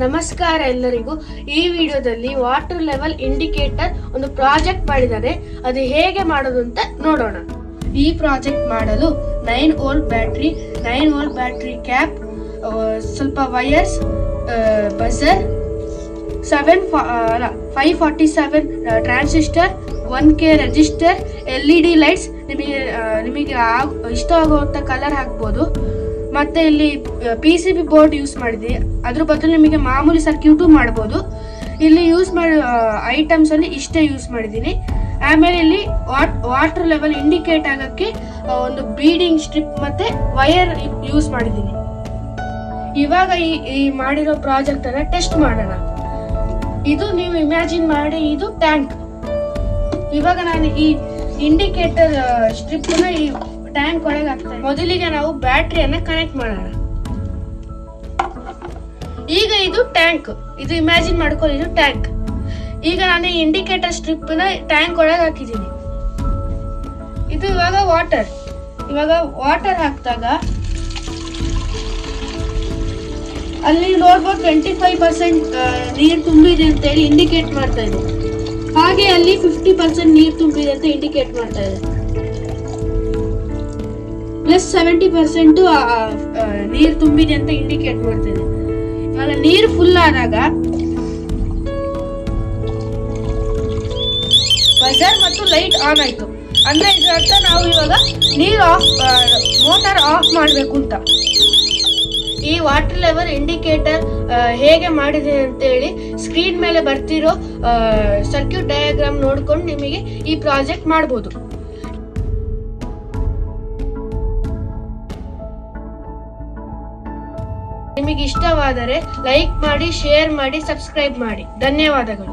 ನಮಸ್ಕಾರ ಎಲ್ಲರಿಗೂ. ಈ ವಿಡಿಯೋದಲ್ಲಿ ವಾಟರ್ ಲೆವೆಲ್ ಇಂಡಿಕೇಟರ್ ಒಂದು ಪ್ರಾಜೆಕ್ಟ್ ಮಾಡಿದ್ದಾರೆ. ಅದು ಹೇಗೆ ಮಾಡೋದು ಅಂತ ನೋಡೋಣ. ಈ ಪ್ರಾಜೆಕ್ಟ್ ಮಾಡಲು 9 ವೋಲ್ಟ್ ಬ್ಯಾಟ್ರಿ ಕ್ಯಾಪ್, ಸ್ವಲ್ಪ wires, buzzer, 547 transistor, 1K register, LED lights. ನಿಮಗೆ ಇಷ್ಟವಾಗುವಂಥ ಕಲರ್ ಹಾಕ್ಬೋದು. ಮತ್ತೆ ಇಲ್ಲಿ PCB ಬೋರ್ಡ್ ಯೂಸ್ ಮಾಡಿದ್ದೀನಿ. ಅದ್ರ ಬದಲು ನಿಮಗೆ ಮಾಮೂಲಿ ಸರ್ಕ್ಯೂಟು ಮಾಡ್ಬೋದು. ಇಲ್ಲಿ ಯೂಸ್ ಮಾಡಿ ಐಟಮ್ಸ್ ಅಲ್ಲಿ ಇಷ್ಟೇ ಯೂಸ್ ಮಾಡಿದ್ದೀನಿ. ಆಮೇಲೆ ಇಲ್ಲಿ ವಾಟರ್ ಲೆವೆಲ್ ಇಂಡಿಕೇಟ್ ಆಗಕ್ಕೆ ಒಂದು ಬೀಡಿಂಗ್ ಸ್ಟ್ರಿಪ್ ಮತ್ತೆ ವೈರ್ ಯೂಸ್ ಮಾಡಿದ್ದೀನಿ. ಇವಾಗ ಈ ಮಾಡಿರೋ ಪ್ರಾಜೆಕ್ಟ್ ಅನ್ನ ಟೆಸ್ಟ್ ಮಾಡೋಣ. ಇದು ನೀವು ಇಮ್ಯಾಜಿನ್ ಮಾಡಿ, ಇದು ಟ್ಯಾಂಕ್. ಇವಾಗ ನಾನು ಈ ಇಂಡಿಕೇಟರ್ ಸ್ಟ್ರಿಪ್ ನ ಈ ಟ್ಯಾಂಕ್ ಒಳಗೆ ಹಾಕ್ತಾರೆ. ಮೊದಲಿಗೆ ನಾವು ಬ್ಯಾಟ್ರಿಯನ್ನ ಕನೆಕ್ಟ್ ಮಾಡೋಣ. ಈಗ ಇದು ಟ್ಯಾಂಕ್, ಇದು ಇಮ್ಯಾಜಿನ್ ಮಾಡ್ಕೊಳ್ಳಿ, ಇದು ಟ್ಯಾಂಕ್. ಈಗ ನಾನು ಈ ಇಂಡಿಕೇಟರ್ ಸ್ಟ್ರಿಪ್ ನ ಟ್ಯಾಂಕ್ ಒಳಗೆ ಹಾಕಿದ್ದೀನಿ. ಇದು ಇವಾಗ ವಾಟರ್ ಹಾಕಿದಾಗ ಅಲ್ಲಿ ನೋಡ್ಬೋದು 25% ನೀರು ತುಂಬಿದೆ ಅಂತ ಹೇಳಿ ಇಂಡಿಕೇಟ್ ಮಾಡ್ತಾ ಇದೆ. ಹಾಗೆ ಅಲ್ಲಿ 50% ನೀರು ತುಂಬಿದೆ ಅಂತ ಇಂಡಿಕೇಟ್ ಮಾಡ್ತಾ ಇದೆ. ಪ್ಲಸ್ 70% ನೀರು ತುಂಬಿದೆ ಅಂತ ಇಂಡಿಕೇಟ್ ಮಾಡ್ತಿದೆ. ಇವಾಗ ನೀರು ಫುಲ್ ಆದಾಗ ಬಜರ್ ಮತ್ತು ಲೈಟ್ ಆನ್ ಆಯ್ತು ಅಂದ್ರೆ ಇದರ ಅರ್ಥ ನಾವು ಇವಾಗ ಮೋಟಾರ್ ಆಫ್ ಮಾಡಬೇಕು ಅಂತ. ಈ ವಾಟರ್ ಲೆವೆಲ್ ಇಂಡಿಕೇಟರ್ ಹೇಗೆ ಮಾಡಿದೆ ಅಂತ ಹೇಳಿ ಸ್ಕ್ರೀನ್ ಮೇಲೆ ಬರ್ತಿರೋ ಸರ್ಕ್ಯೂಟ್ ಡಯಾಗ್ರಾಮ್ ನೋಡ್ಕೊಂಡು ನಿಮಗೆ ಈ ಪ್ರಾಜೆಕ್ಟ್ ಮಾಡಬಹುದು. ನಿಮಗೆ ಇಷ್ಟವಾದರೆ ಲೈಕ್ ಮಾಡಿ, ಶೇರ್ ಮಾಡಿ, ಸಬ್ಸ್ಕ್ರೈಬ್ ಮಾಡಿ. ಧನ್ಯವಾದಗಳು.